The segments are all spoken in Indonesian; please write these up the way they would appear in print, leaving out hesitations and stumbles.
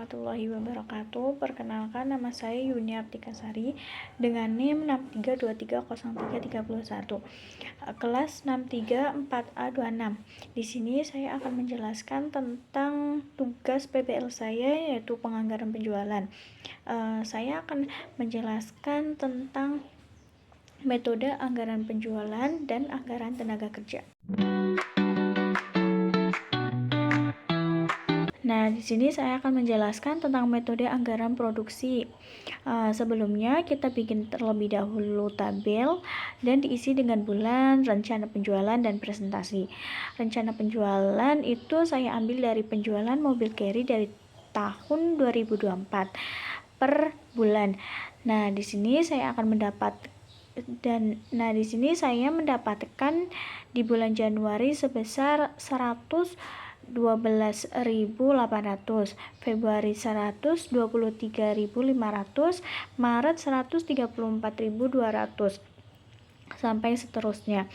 warahmatullahi wabarakatuh. Perkenalkan, nama saya Yuniarti Kasari dengan NIM 632303331. Kelas 634A26. Di sini saya akan menjelaskan tentang tugas PPL saya, yaitu penganggaran penjualan. Saya akan menjelaskan tentang metode anggaran penjualan dan anggaran tenaga kerja. Nah, di sini saya akan menjelaskan tentang metode anggaran produksi. Sebelumnya kita bikin terlebih dahulu tabel dan diisi dengan bulan, rencana penjualan, dan presentasi. Rencana penjualan itu saya ambil dari penjualan mobil carry dari tahun 2024 per bulan. Nah, di sini saya akan mendapatkan di bulan Januari sebesar 112.800, Februari 123.500, Maret 134.200, sampai seterusnya.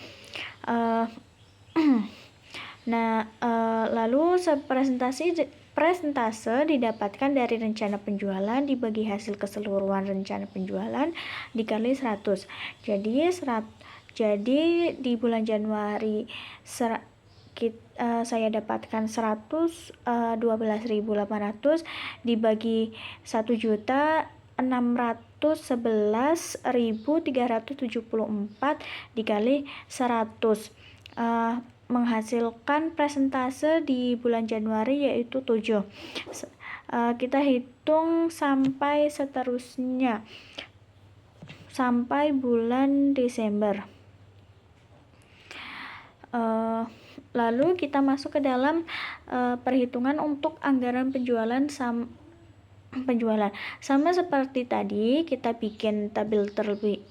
Lalu presentase didapatkan dari rencana penjualan dibagi hasil keseluruhan rencana penjualan dikali 100. Jadi di bulan Januari saya dapatkan 112.800 dibagi 1.611.374 dikali 100, menghasilkan presentase di bulan Januari yaitu 7. Kita hitung sampai seterusnya sampai bulan Desember. Lalu kita masuk ke dalam perhitungan untuk anggaran penjualan. Sama seperti tadi, kita bikin tabel terlebih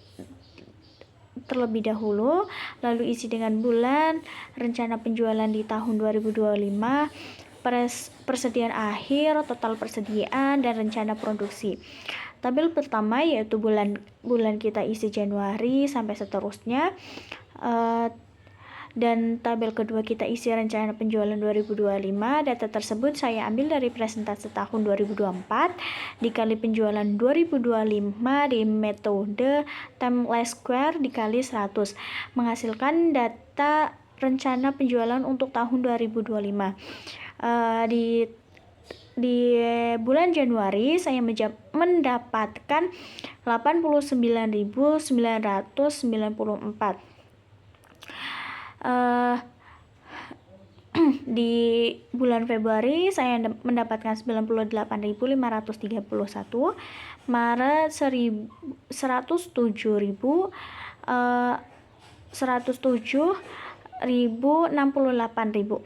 dahulu, lalu isi dengan bulan, rencana penjualan di tahun 2025, persediaan akhir, total persediaan, dan rencana produksi. Tabel pertama yaitu bulan kita isi Januari sampai seterusnya, dan tabel kedua kita isi rencana penjualan 2025. Data tersebut saya ambil dari presentase tahun 2024 dikali penjualan 2025 di metode time least square dikali 100, menghasilkan data rencana penjualan untuk tahun 2025. Di bulan Januari saya mendapatkan 89.994. Di bulan Februari saya mendapatkan 98.531, Maret 107.107.068,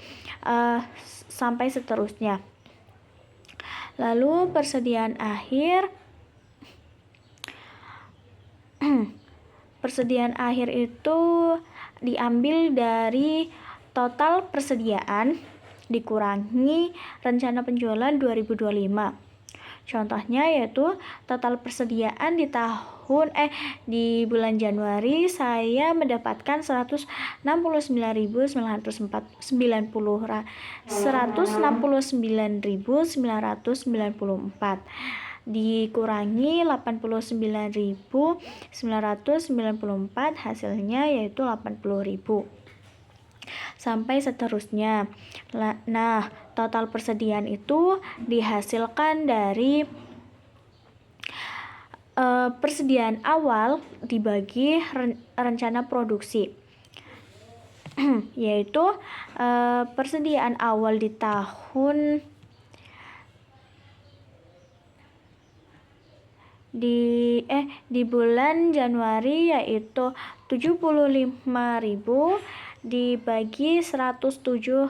sampai seterusnya. Lalu persediaan akhir itu diambil dari total persediaan dikurangi rencana penjualan 2025. Contohnya yaitu total persediaan di bulan Januari saya mendapatkan 169.994 dikurangi 89.994, hasilnya yaitu 80.000, sampai seterusnya. Nah, total persediaan itu dihasilkan dari persediaan awal dibagi rencana produksi, yaitu persediaan awal di bulan Januari yaitu 75.000 dibagi 107.100,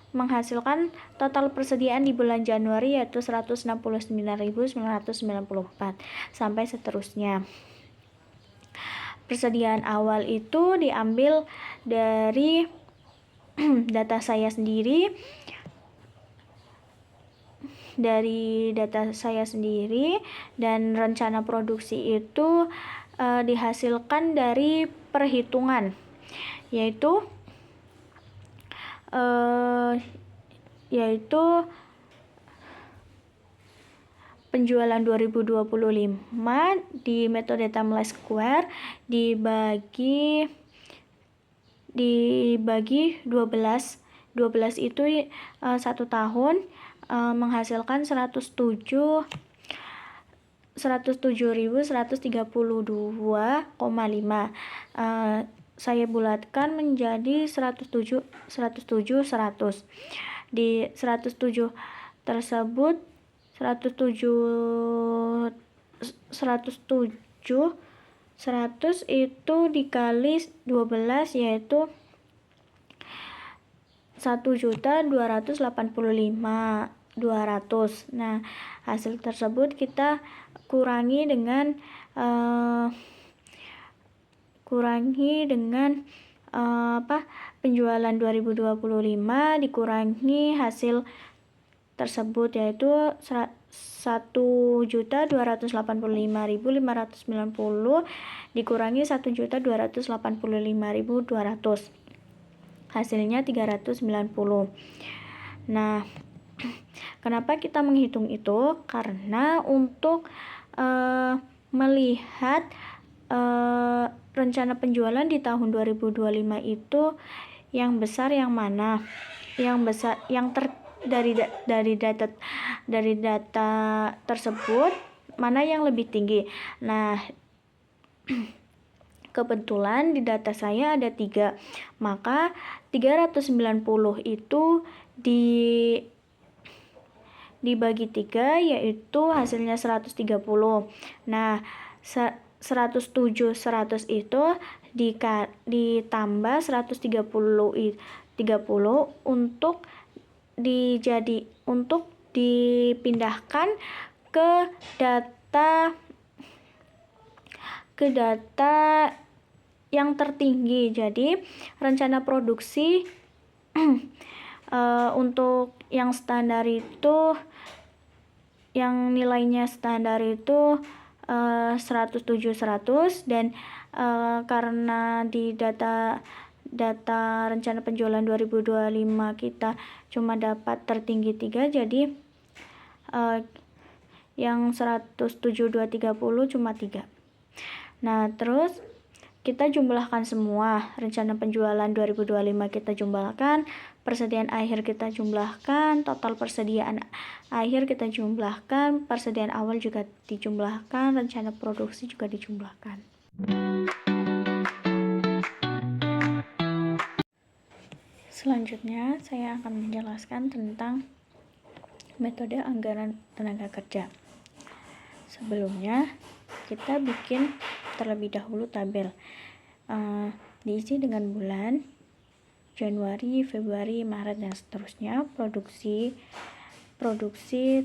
menghasilkan total persediaan di bulan Januari yaitu 169.994, sampai seterusnya. Persediaan awal itu diambil dari data saya sendiri, dan rencana produksi itu dihasilkan dari perhitungan, yaitu yaitu penjualan 2025 di metode Timeless Square dibagi 12 itu 1 tahun menghasilkan 107.132,5. Saya bulatkan menjadi 107 100. Di 107 tersebut 100 itu dikali 12 yaitu 1.285.200. Nah, hasil tersebut kita kurangi dengan penjualan 2025 dikurangi hasil tersebut, yaitu 1.285.590 dikurangi 1.285.200, hasilnya 390. Nah, kenapa kita menghitung itu? Karena untuk melihat rencana penjualan di tahun 2025 itu yang besar yang mana? Yang besar dari data tersebut mana yang lebih tinggi. Nah, kebetulan di data saya ada 3, maka 390 itu dibagi 3 yaitu hasilnya 130. Nah, 107 100 itu ditambah 130 untuk dipindahkan ke data yang tertinggi. Jadi rencana produksi untuk yang standar itu, yang nilainya standar itu 107 100, dan karena di data rencana penjualan 2025 kita cuma dapat tertinggi 3, jadi yang 107.230 cuma 3. Nah, terus kita jumlahkan semua. Rencana penjualan 2025 kita jumlahkan, persediaan akhir kita jumlahkan, total persediaan akhir kita jumlahkan, persediaan awal juga dijumlahkan, rencana produksi juga dijumlahkan. Selanjutnya, saya akan menjelaskan tentang metode anggaran tenaga kerja. Sebelumnya, kita bikin terlebih dahulu tabel. Diisi dengan bulan Januari, Februari, Maret, dan seterusnya. Produksi,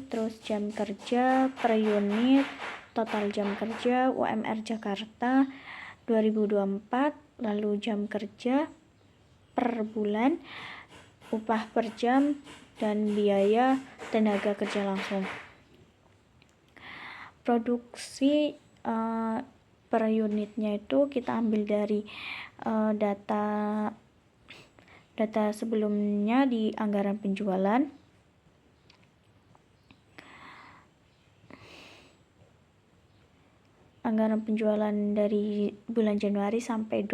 terus jam kerja per unit, total jam kerja, UMR Jakarta 2024, lalu jam kerja per bulan, upah per jam, dan biaya tenaga kerja langsung. Produksi per unitnya itu kita ambil dari data sebelumnya di anggaran penjualan. Anggaran penjualan dari bulan Januari sampai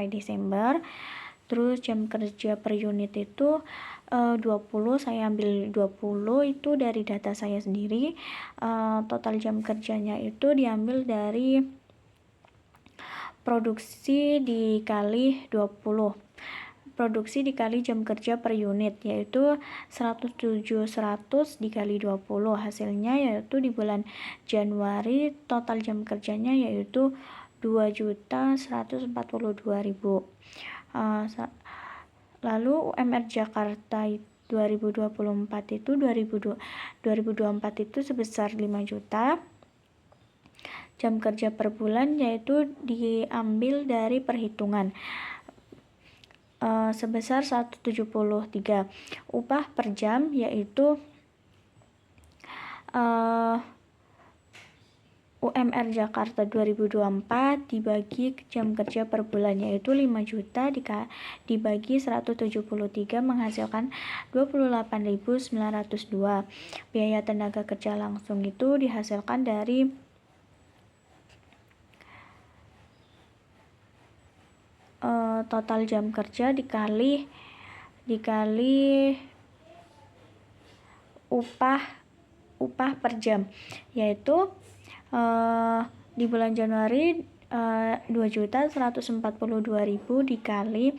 Desember. Terus jam kerja per unit itu 20, saya ambil 20 itu dari data saya sendiri. Total jam kerjanya itu diambil dari produksi dikali 20. Produksi dikali jam kerja per unit, yaitu 107 100 dikali 20. Hasilnya yaitu di bulan Januari total jam kerjanya yaitu 2.142.000. Lalu UMR Jakarta 2024 itu 2024 itu sebesar 5 juta. Jam kerja per bulan yaitu diambil dari perhitungan sebesar 173. Upah per jam UMR Jakarta 2024 dibagi jam kerja per bulan, yaitu 5 juta dibagi 173 menghasilkan 28.902. Biaya tenaga kerja langsung itu dihasilkan dari total jam kerja dikali upah per jam, yaitu di bulan Januari 2.142.000 dikali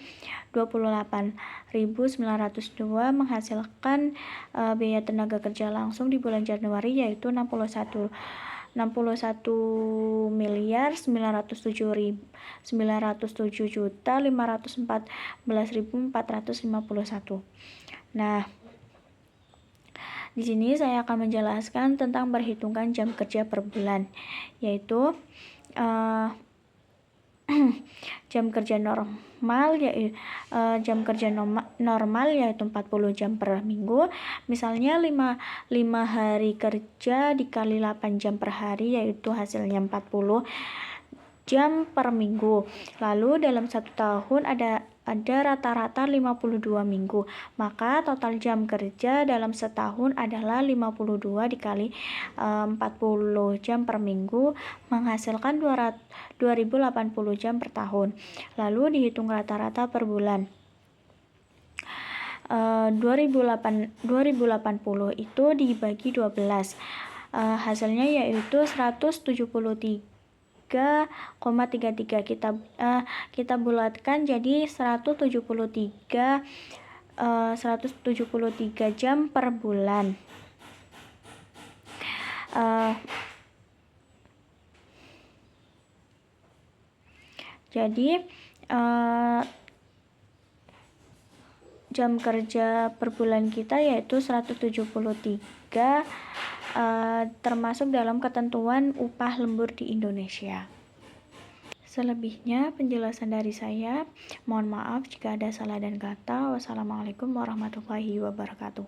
28.902 menghasilkan biaya tenaga kerja langsung di bulan Januari yaitu 61.907.514.451. Nah, di sini saya akan menjelaskan tentang perhitungan jam kerja per bulan, yaitu jam kerja normal yaitu 40 jam per minggu. Misalnya 5 hari kerja dikali 8 jam per hari, yaitu hasilnya 40 jam per minggu. Lalu dalam 1 tahun ada rata-rata 52 minggu, maka total jam kerja dalam setahun adalah 52 dikali 40 jam per minggu menghasilkan 2080 jam per tahun. Lalu dihitung rata-rata per bulan. 2080 itu dibagi 12, hasilnya yaitu 173,33. Kita bulatkan jadi 173 jam per bulan. Jadi jam kerja per bulan kita yaitu 173, termasuk dalam ketentuan upah lembur di Indonesia. Selebihnya penjelasan dari saya. Mohon maaf jika ada salah dan kata. Wassalamualaikum warahmatullahi wabarakatuh.